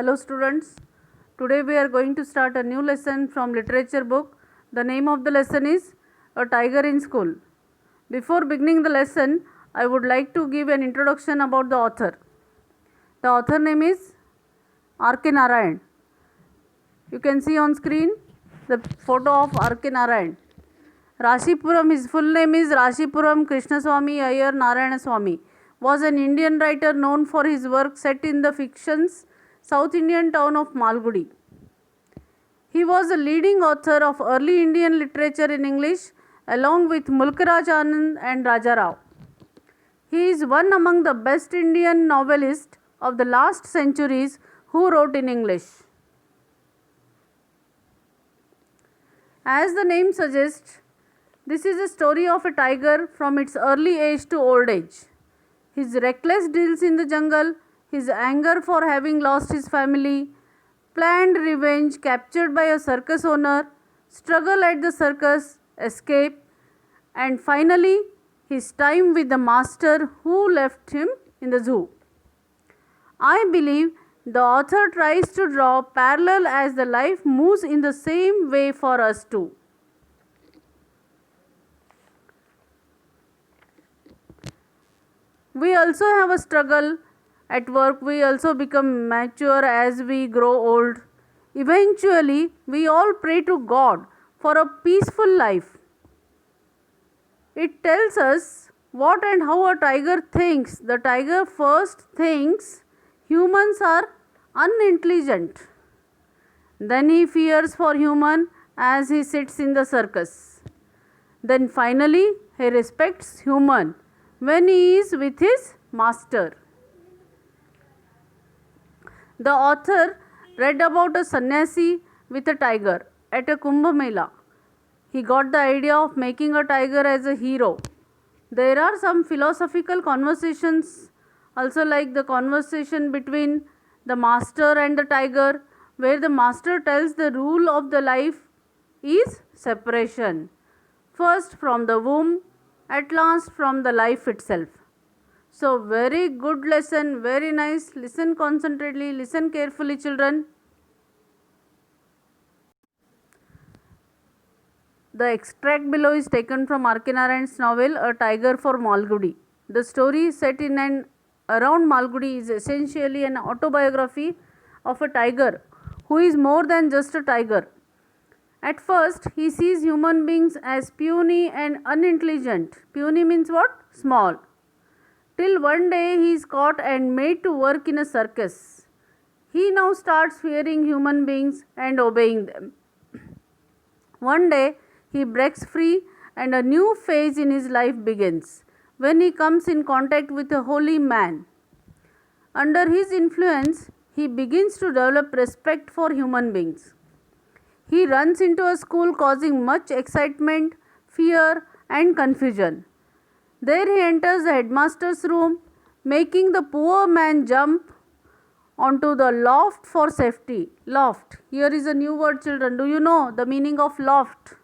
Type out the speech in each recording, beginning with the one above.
Hello students, today we are going to start a new lesson from literature book. The name of the lesson is A Tiger in School. Before beginning the lesson, I would like to give an introduction about the author. The author name is R.K. Narayan. You can see on screen the photo of R.K. Narayan. Rashipuram, his full name is Rashipuram Krishnaswamy Iyer Narayanaswamy, was an Indian writer known for his work set in the fiction's South Indian town of Malgudi. He was a leading author of early Indian literature in English along with Mulkraj Anand and Raja Rao. He is one among the best Indian novelists of the last centuries who wrote in English. As the name suggests, this is a story of a tiger from its early age to old age. His reckless deals in the jungle, his anger for having lost his family, planned revenge captured by a circus owner, struggle at the circus, escape, and finally his time with the master who left him in the zoo. I believe the author tries to draw parallel as the life moves in the same way for us too. We also have a struggle at work. We also become mature as we grow old. Eventually, we all pray to God for a peaceful life. It tells us what and how a tiger thinks. The tiger first thinks humans are unintelligent. Then he fears for human as he sits in the circus. Then finally, he respects human when he is with his master. The author read about a sannyasi with a tiger at a Kumbh Mela. He got the idea of making a tiger as a hero. There are some philosophical conversations also, like the conversation between the master and the tiger, where the master tells the rule of the life is separation. First from the womb, at last from the life itself. So very good lesson, very nice. Listen concentrately, listen carefully, children. The extract below is taken from R.K. Narayan's novel A Tiger for Malgudi. The story set in and around Malgudi is essentially an autobiography of a tiger who is more than just a tiger. At first, he sees human beings as puny and unintelligent. Puny means what? Small. Till one day he is caught and made to work in a circus. He now starts fearing human beings and obeying them. One day he breaks free and a new phase in his life begins when he comes in contact with a holy man. Under his influence, he begins to develop respect for human beings. He runs into a school causing much excitement, fear, and confusion. There he enters the headmaster's room, making the poor man jump onto the loft for safety. Loft. Here is a new word, children. Do you know the meaning of loft?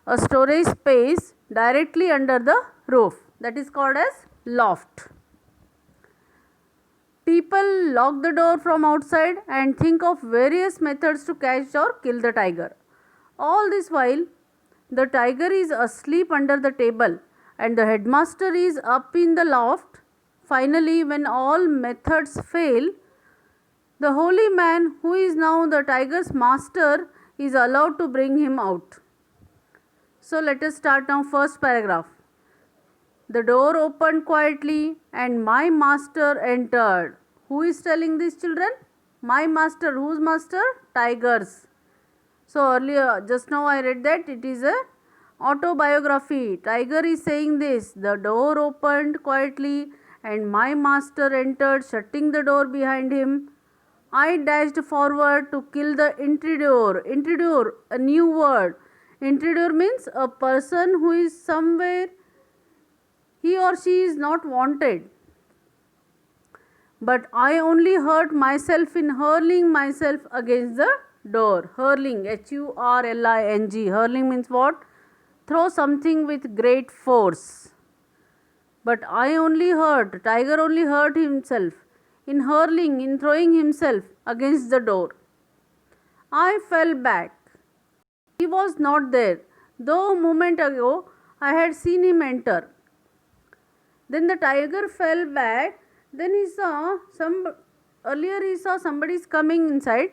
A storage space directly under the roof. That is called as loft. People lock the door from outside and think of various methods to catch or kill the tiger. All this while, the tiger is asleep under the table and the headmaster is up in the loft. Finally, when all methods fail, the holy man, who is now the tiger's master, is allowed to bring him out. So let us start now. First paragraph. The door opened quietly and my master entered. Who is telling this, children? My master. Whose master? Tiger's. So earlier, just now I read that it is a autobiography. Tiger is saying this. The door opened quietly and my master entered, shutting the door behind him. I dashed forward to kill the intruder. Intruder, a new word. Intruder means a person who is somewhere he or she is not wanted. But I only hurt myself in hurling myself against the door. Hurling, H-U-R-L-I-N-G. Hurling means what? Throw something with great force. But I only hurt, tiger only hurt himself in hurling, in throwing himself against the door. I fell back. He was not there, though a moment ago I had seen him enter. Then the tiger fell back. Then he saw somebody is coming inside.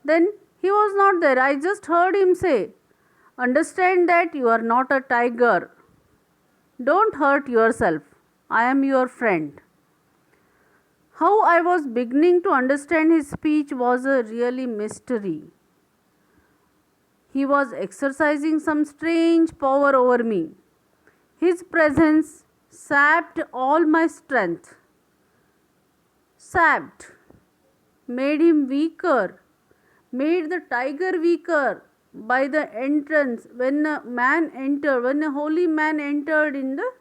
Then he was not there. I just heard him say, "Understand that you are not a tiger. Don't hurt yourself. I am your friend." How I was beginning to understand his speech was a really mystery. He was exercising some strange power over me. His presence sapped all my strength. Sapped. Made him weaker. Made the tiger weaker. By the entrance, when a holy man entered in the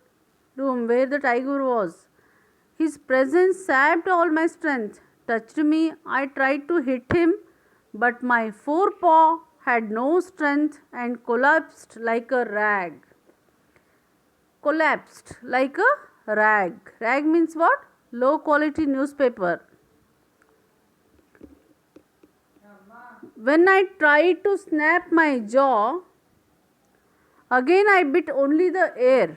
room where the tiger was, his presence sapped all my strength, touched me. I tried to hit him, but my forepaw had no strength and collapsed like a rag. Collapsed like a rag. Rag means what? Low quality newspaper. When I tried to snap my jaw, again I bit only the air.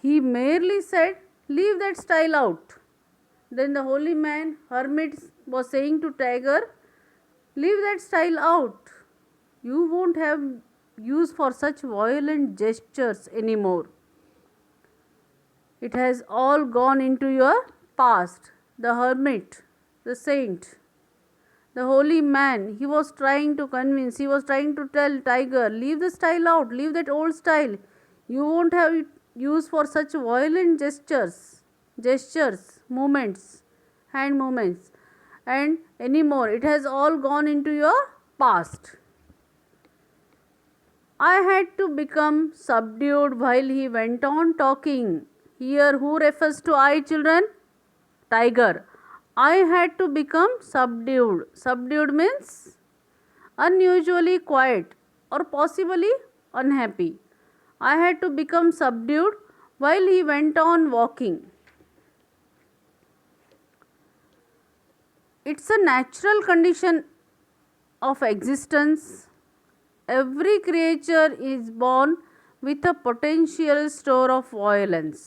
He merely said, "Leave that style out." Then the holy man, hermit, was saying to tiger, "Leave that style out. You won't have use for such violent gestures anymore. It has all gone into your past." The hermit, the saint, the holy man, he was trying to convince, he was trying to tell tiger, "Leave the style out, leave that old style. You won't have use for such violent gestures, movements, hand movements, and anymore. It has all gone into your past." I had to become subdued while he went on talking. Here, who refers to I, children? Tiger. I had to become subdued. Subdued means unusually quiet or possibly unhappy. I had to become subdued while he went on walking. It's a natural condition of existence. Every creature is born with a potential store of violence.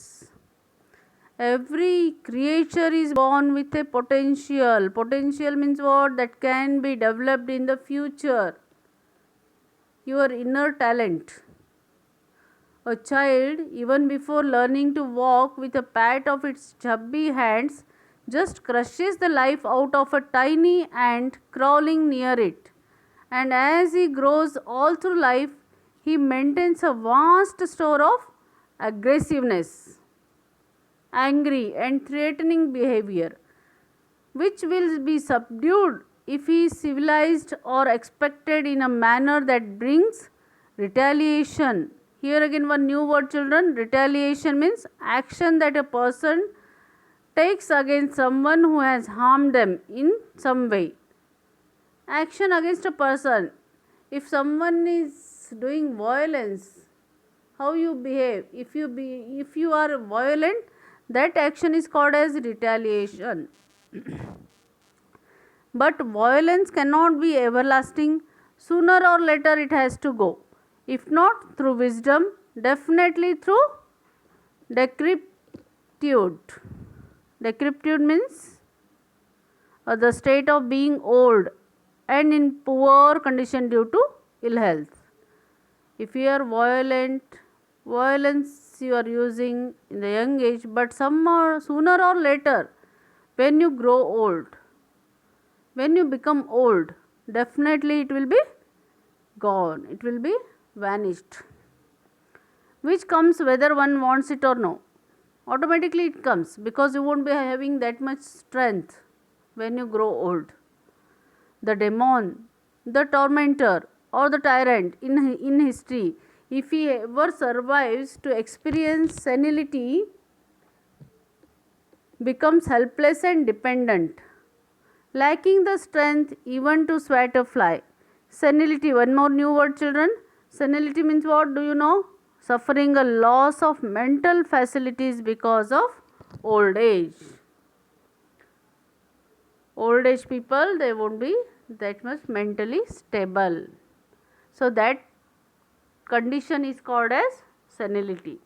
Every creature is born with a potential. Potential means what? That can be developed in the future. Your inner talent. A child, even before learning to walk with a pat of its chubby hands, just crushes the life out of a tiny ant crawling near it. And as he grows all through life, he maintains a vast store of aggressiveness, angry and threatening behavior, which will be subdued if he is civilized or expected in a manner that brings retaliation. Here again one new word, children. Retaliation means action that a person takes against someone who has harmed them in some way. Action against a person. If someone is doing violence, how you behave? If you are violent, that action is called as retaliation. But violence cannot be everlasting. Sooner or later it has to go. If not through wisdom, definitely through decrepitude. Decrepitude means the state of being old and in poor condition due to ill health. If you are violent, violence you are using in the young age, but sooner or later, when you grow old, when you become old, definitely it will be gone, it will be vanished, which comes whether one wants it or no. Automatically it comes because you won't be having that much strength when you grow old. The demon, the tormentor or the tyrant in history, if he ever survives to experience senility, becomes helpless and dependent, lacking the strength even to swat a fly. Senility, one more new word, children. Senility means what? Do you know? Suffering a loss of mental facilities because of old age. Old age people, they won't be that much mentally stable. So that condition is called as senility.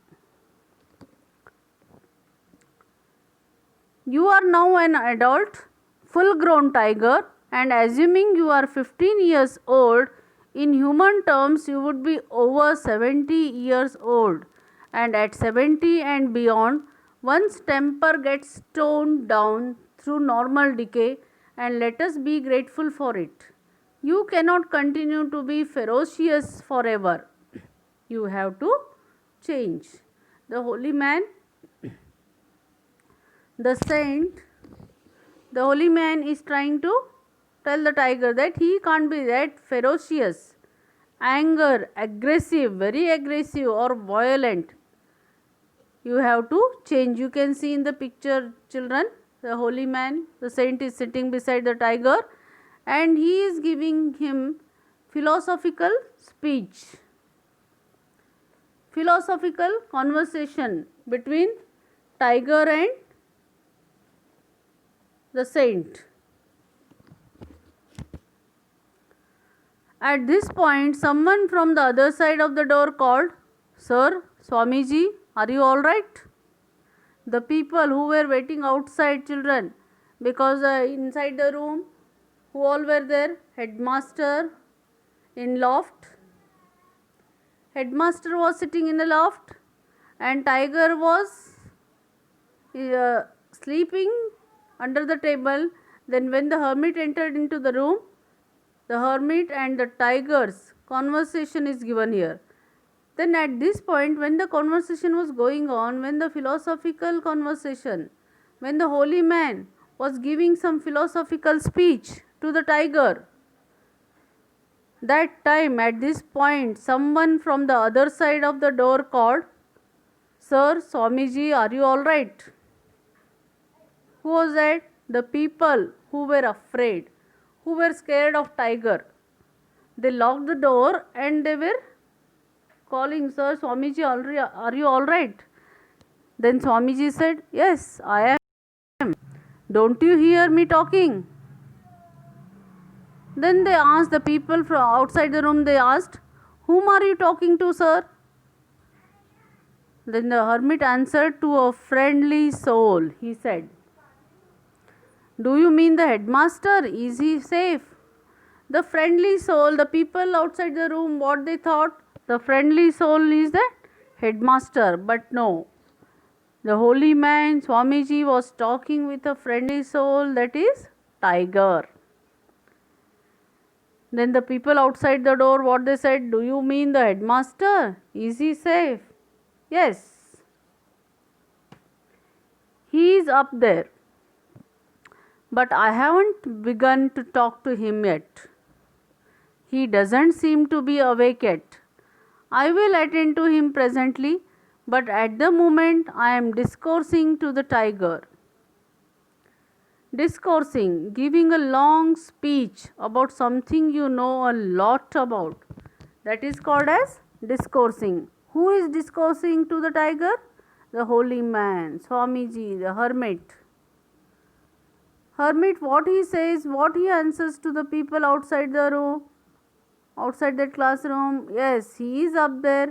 You are now an adult, full grown tiger, and assuming you are 15 years old, in human terms you would be over 70 years old, and at 70 and beyond, one's temper gets toned down through normal decay, and let us be grateful for it. You cannot continue to be ferocious forever. You have to change. The holy man, the saint, the holy man is trying to tell the tiger that he can't be that ferocious, aggressive, very aggressive or violent. You have to change. You can see in the picture, children, the holy man, the saint is sitting beside the tiger and he is giving him philosophical speech, philosophical conversation between tiger and the saint. At this point, someone from the other side of the door called, "Sir, Swamiji, are you all right?" The people who were waiting outside, children, because inside the room, who all were there? Headmaster in loft. Headmaster was sitting in the loft and tiger was sleeping under the table. Then when the hermit entered into the room, the hermit and the tiger's conversation is given here. Then at this point, when the conversation was going on, when the philosophical conversation, when the holy man was giving some philosophical speech to the tiger, that time, at this point, someone from the other side of the door called, "Sir, Swamiji, are you all right?" Who was that? The people who were afraid, who were scared of tiger. They locked the door and they were calling, "Sir, Swamiji, are you all right?" Then Swamiji said, "Yes, I am. Don't you hear me talking?" Then they asked, the people from outside the room, they asked, "Whom are you talking to, sir?" Then the hermit answered, "To a friendly soul," he said. "Do you mean the headmaster? Is he safe?" The friendly soul, the people outside the room, what they thought? The friendly soul is the headmaster, but no. The holy man, Swamiji, was talking with a friendly soul, that is tiger. Then the people outside the door, what they said? "Do you mean the headmaster? Is he safe?" "Yes. He is up there. But I haven't begun to talk to him yet. He doesn't seem to be awake yet. I will attend to him presently, but at the moment I am discoursing to the tiger." Discoursing, giving a long speech about something you know a lot about. That is called as discoursing. Who is discoursing to the tiger? The holy man, Swamiji, the hermit. Hermit, what he says, what he answers to the people outside the room, outside that classroom? "Yes, he is up there,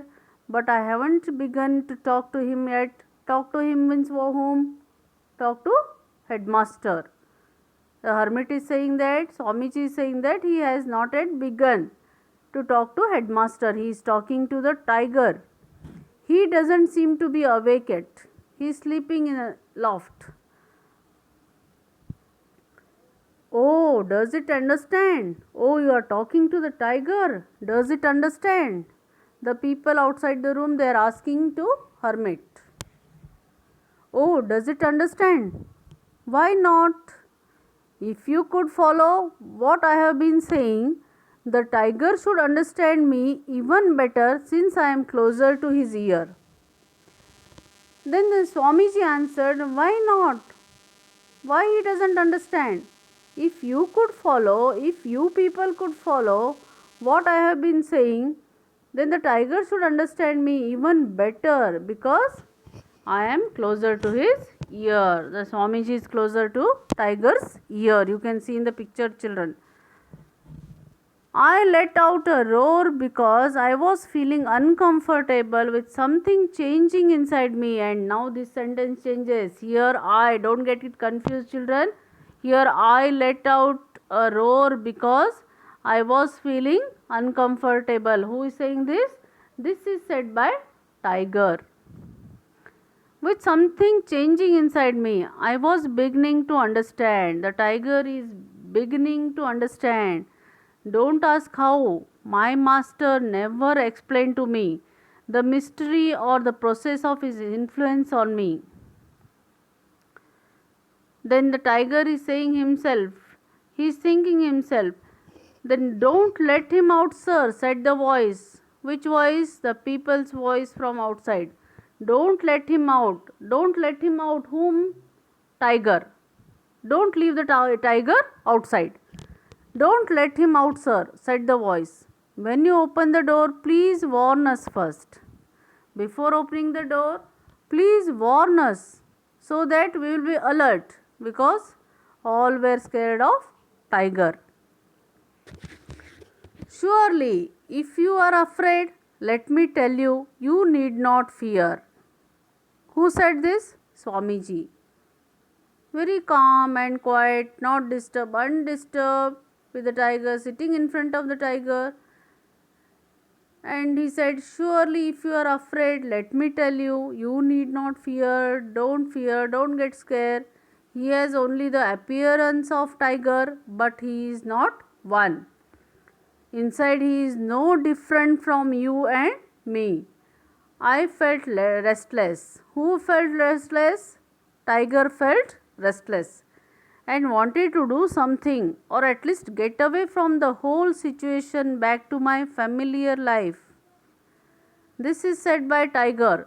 but I haven't begun to talk to him yet." Talk to him means whom? Talk to headmaster. The hermit is saying that, Swamiji is saying that he has not yet begun to talk to headmaster. He is talking to the tiger. He doesn't seem to be awake yet. He is sleeping in a loft. "Oh, does it understand? Oh, you are talking to the tiger. Does it understand?" The people outside the room, they are asking to hermit. "Oh, does it understand?" "Why not? If you could follow what I have been saying, the tiger should understand me even better since I am closer to his ear." Then the Swamiji answered, "Why not? Why he doesn't understand? If you could follow, if you people could follow what I have been saying, then the tiger should understand me even better because I am closer to his ear. The Swamiji is closer to tiger's ear. You can see in the picture, children. I let out a roar because I was feeling uncomfortable with something changing inside me. And now this sentence changes. Here I, don't get it confused, children. Here I let out a roar because I was feeling uncomfortable. Who is saying this? This is said by tiger. With something changing inside me, I was beginning to understand. The tiger is beginning to understand. Don't ask how. My master never explained to me the mystery or the process of his influence on me. Then the tiger is saying himself, he is thinking himself, then don't let him out, sir, said the voice. Which voice? The people's voice from outside. Don't let him out. Don't let him out. Whom? Tiger. Don't leave the tiger outside. Don't let him out, sir, said the voice. When you open the door, please warn us first. Before opening the door, please warn us so that we will be alert, because all were scared of tiger. Surely, if you are afraid, let me tell you, you need not fear. Who said this? Swamiji. Very calm and quiet, not disturbed, undisturbed, with the tiger sitting in front of the tiger. And he said, surely if you are afraid, let me tell you, you need not fear, don't get scared. He has only the appearance of tiger, but he is not one. Inside he is no different from you and me. I felt restless. Who felt restless? Tiger felt restless and wanted to do something, or at least get away from the whole situation, back to my familiar life. This is said by tiger.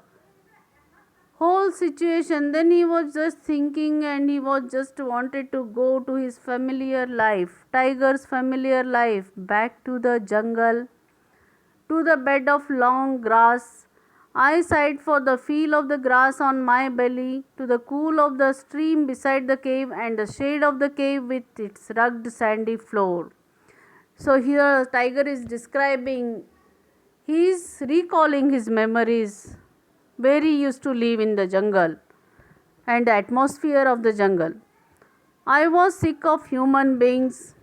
Whole situation, then he was just thinking and he was just wanted to go to his familiar life, tiger's familiar life, back to the jungle, to the bed of long grass. I sighed for the feel of the grass on my belly, to the cool of the stream beside the cave and the shade of the cave with its rugged sandy floor. So here tiger is describing, he is recalling his memories where he used to live in the jungle and the atmosphere of the jungle. I was sick of human beings.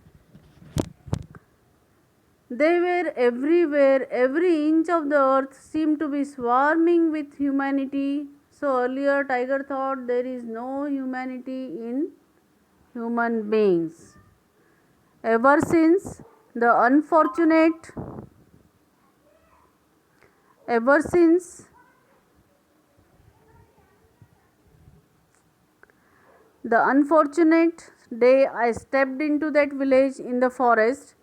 They were everywhere. Every inch of the earth seemed to be swarming with humanity. So earlier tiger thought there is no humanity in human beings. Ever since the unfortunate day I stepped into that village in the forest,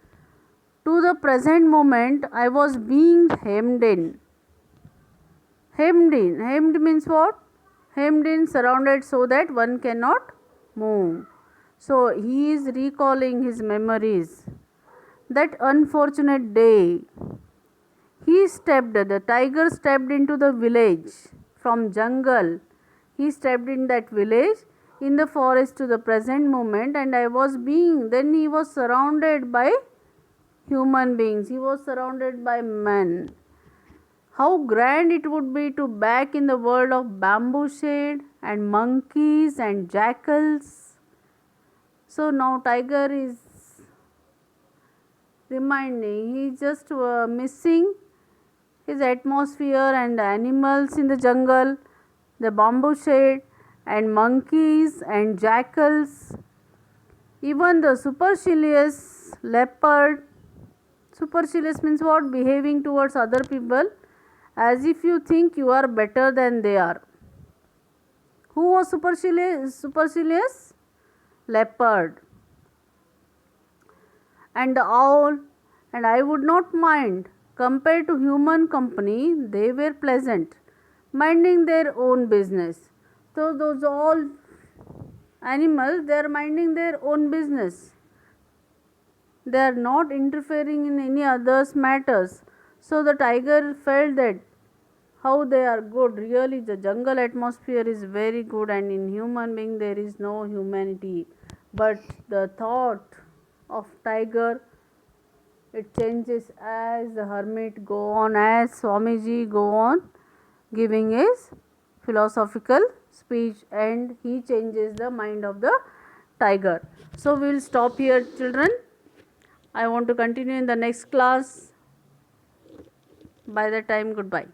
to the present moment I was being hemmed in. Hemmed means what? Hemmed in, surrounded, so that one cannot move. So he is recalling his memories. That unfortunate day, the tiger stepped into the village from jungle. He stepped in that village in the forest to the present moment, and then he was surrounded by human beings. He was surrounded by men. How grand it would be to back in the world of bamboo shade and monkeys and jackals. So now tiger is reminding, he is just missing his atmosphere and the animals in the jungle, the bamboo shade and monkeys and jackals, even the supercilious leopard. Supercilious means what? Behaving towards other people as if you think you are better than they are. Who was supercilious? Leopard. And the owl. And I would not mind. Compared to human company, they were pleasant, minding their own business. So those all animals, they are minding their own business. They are not interfering in any others' matters. So the tiger felt that how they are good. Really, the jungle atmosphere is very good, and in human being there is no humanity. But the thought of tiger, it changes as the hermit go on, as Swamiji go on giving his philosophical speech, and he changes the mind of the tiger. So we will stop here, children. I want to continue in the next class. By the time, goodbye.